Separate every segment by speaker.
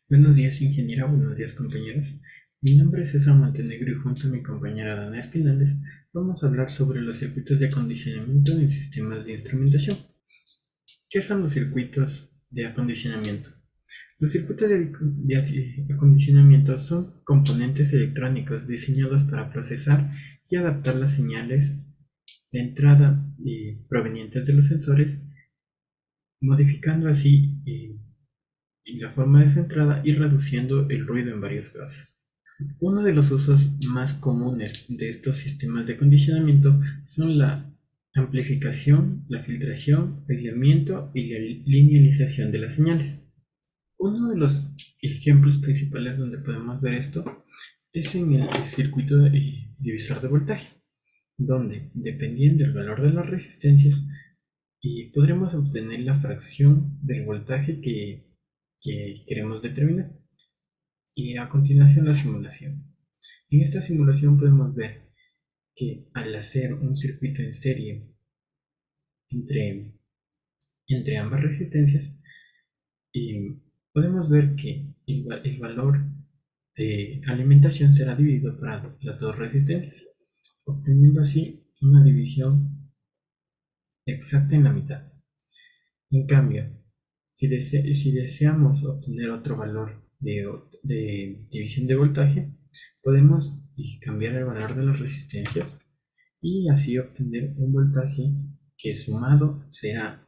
Speaker 1: Buenos días, ingeniera. Buenos días, compañeros. Mi nombre es César Montenegro y junto a mi compañera Dana Espinales vamos a hablar sobre los circuitos de acondicionamiento en sistemas de instrumentación. ¿Qué son los circuitos de acondicionamiento? Los circuitos de acondicionamiento son componentes electrónicos diseñados para procesar y adaptar las señales de entrada provenientes de los sensores, modificando así la forma de su entrada y reduciendo el ruido en varios casos. Uno de los usos más comunes de estos sistemas de acondicionamiento son la amplificación, la filtración, aislamiento y la linealización de las señales. Uno de los ejemplos principales donde podemos ver esto es en el circuito divisor de voltaje, donde, dependiendo del valor de las resistencias, podremos obtener la fracción del voltaje que queremos determinar. Y a continuación la simulación. En esta simulación podemos ver que al hacer un circuito en serie entre, entre ambas resistencias, podemos ver que el valor de alimentación será dividido para las dos resistencias, obteniendo así una división exacta en la mitad. En cambio, si deseamos obtener otro valor de división de voltaje, podemos cambiar el valor de las resistencias y así obtener un voltaje que sumado será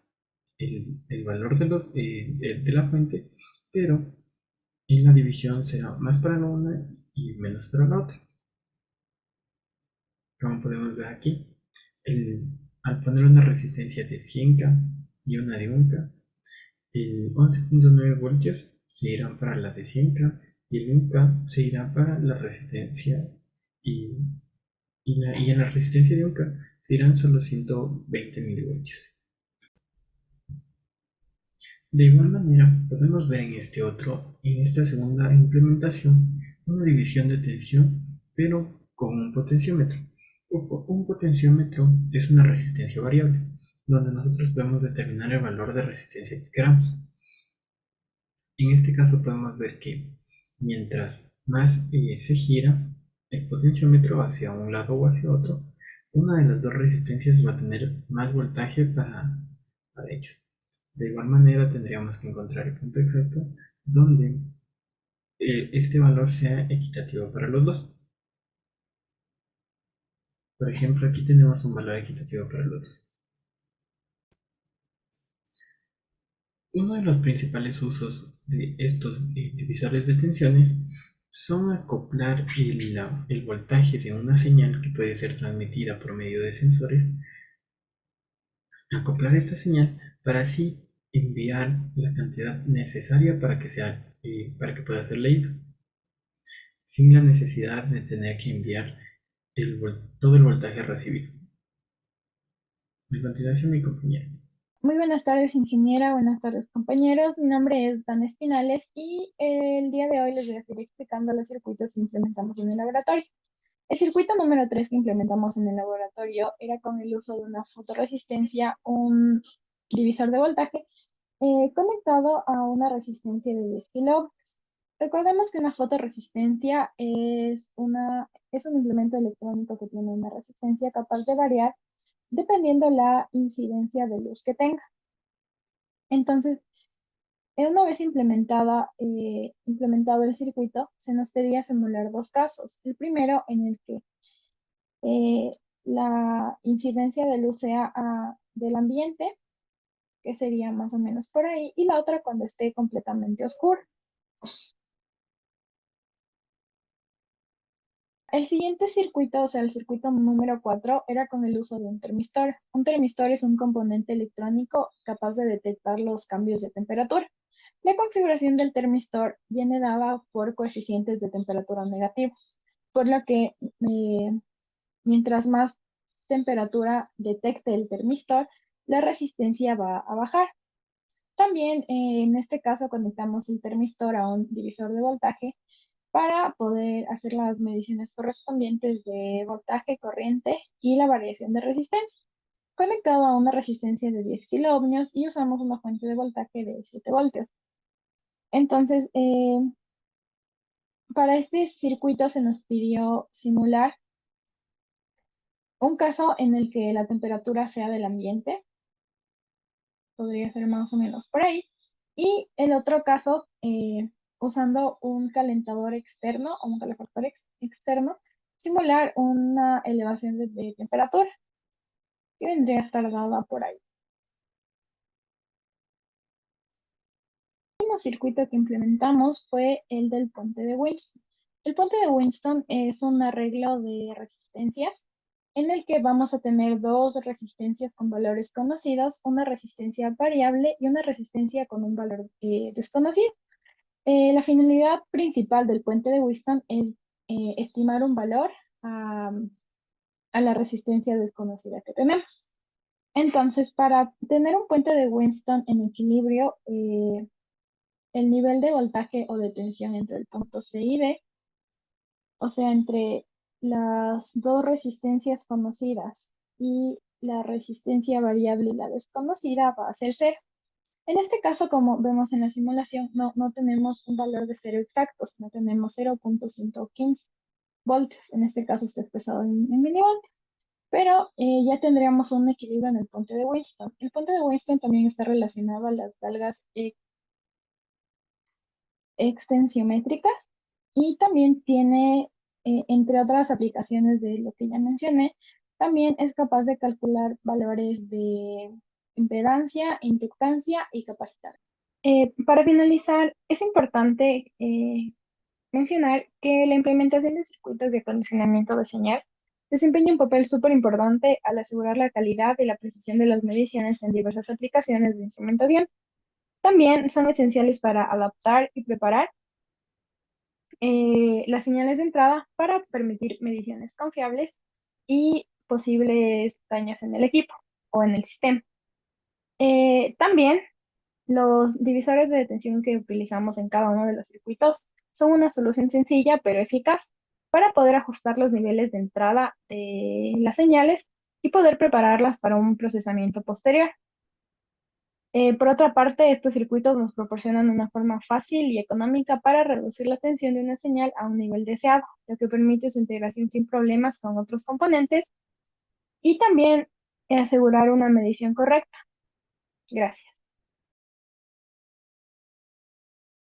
Speaker 1: el valor de la fuente, pero en la división será más para la una y menos para la otra. Como podemos ver aquí, al poner una resistencia de 100K y una de 1K, el 11.9 voltios se irán para la de 100K y el 1K se irá para la resistencia y, y en la resistencia de 1K se irán solo 120 milivoltios. De igual manera, podemos ver en esta segunda implementación, una división de tensión, pero con un potenciómetro. Un potenciómetro es una resistencia variable, donde nosotros podemos determinar el valor de resistencia que queramos. En este caso podemos ver que mientras más se gira el potenciómetro hacia un lado o hacia otro, una de las dos resistencias va a tener más voltaje para ellos. De igual manera tendríamos que encontrar el punto exacto donde este valor sea equitativo para los dos. Por ejemplo, aquí tenemos un valor equitativo para los dos. Uno de los principales usos de estos divisores de tensiones son acoplar el voltaje de una señal que puede ser transmitida por medio de sensores, acoplar esta señal para así enviar la cantidad necesaria para que pueda ser leído, sin la necesidad de tener que enviar todo el voltaje recibido. A continuación, mi compañero.
Speaker 2: Muy buenas tardes, ingeniera. Buenas tardes, compañeros. Mi nombre es Dan Espinales y el día de hoy les voy a seguir explicando los circuitos que implementamos en el laboratorio. El circuito número 3 que implementamos en el laboratorio era con el uso de una fotorresistencia, un divisor de voltaje conectado a una resistencia de 10 kiloohms. Recordemos que una fotorresistencia es un implemento electrónico que tiene una resistencia capaz de variar dependiendo la incidencia de luz que tenga. Entonces, una vez implementado el circuito, se nos pedía simular dos casos. El primero en el que eh, la incidencia de luz sea del ambiente, que sería más o menos por ahí, y la otra cuando esté completamente oscuro. El siguiente circuito, o sea, el circuito número 4, era con el uso de un termistor. Un termistor es un componente electrónico capaz de detectar los cambios de temperatura. La configuración del termistor viene dada por coeficientes de temperatura negativos, por lo que mientras más temperatura detecte el termistor, la resistencia va a bajar. También en este caso conectamos el termistor a un divisor de voltaje para poder hacer las mediciones correspondientes de voltaje, corriente y la variación de resistencia. Conectado a una resistencia de 10 kiloohmios y usamos una fuente de voltaje de 7 voltios. Entonces, para este circuito se nos pidió simular un caso en el que la temperatura sea del ambiente, podría ser más o menos por ahí, y el otro caso, usando un calentador externo o un calefactor externo, simular una elevación de temperatura que vendría a estar dada por ahí. El último circuito que implementamos fue el del puente de Winston. El puente de Winston es un arreglo de resistencias en el que vamos a tener dos resistencias con valores conocidos, una resistencia variable y una resistencia con un valor desconocido. La finalidad principal del puente de Winston es estimar un valor a, a la resistencia desconocida que tenemos. Entonces, para tener un puente de Winston en equilibrio, el nivel de voltaje o de tensión entre el punto C y D, o sea, entre las dos resistencias conocidas y la resistencia variable y la desconocida, va a ser cero. En este caso, como vemos en la simulación, no tenemos un valor de cero exacto, no tenemos 0.115 voltios. En este caso está expresado en milivoltios. Pero ya tendríamos un equilibrio en el puente de Winston. El puente de Winston también está relacionado a las dalgas extensiométricas y también tiene, entre otras aplicaciones de lo que ya mencioné, también es capaz de calcular valores de impedancia, inductancia y capacidad. Para finalizar, es importante mencionar que la implementación de circuitos de acondicionamiento de señal desempeña un papel súper importante al asegurar la calidad y la precisión de las mediciones en diversas aplicaciones de instrumentación. También son esenciales para adaptar y preparar las señales de entrada para permitir mediciones confiables y posibles daños en el equipo o en el sistema. También los divisores de detención que utilizamos en cada uno de los circuitos son una solución sencilla pero eficaz para poder ajustar los niveles de entrada de las señales y poder prepararlas para un procesamiento posterior. Por otra parte, estos circuitos nos proporcionan una forma fácil y económica para reducir la tensión de una señal a un nivel deseado, lo que permite su integración sin problemas con otros componentes y también asegurar una medición correcta. Gracias.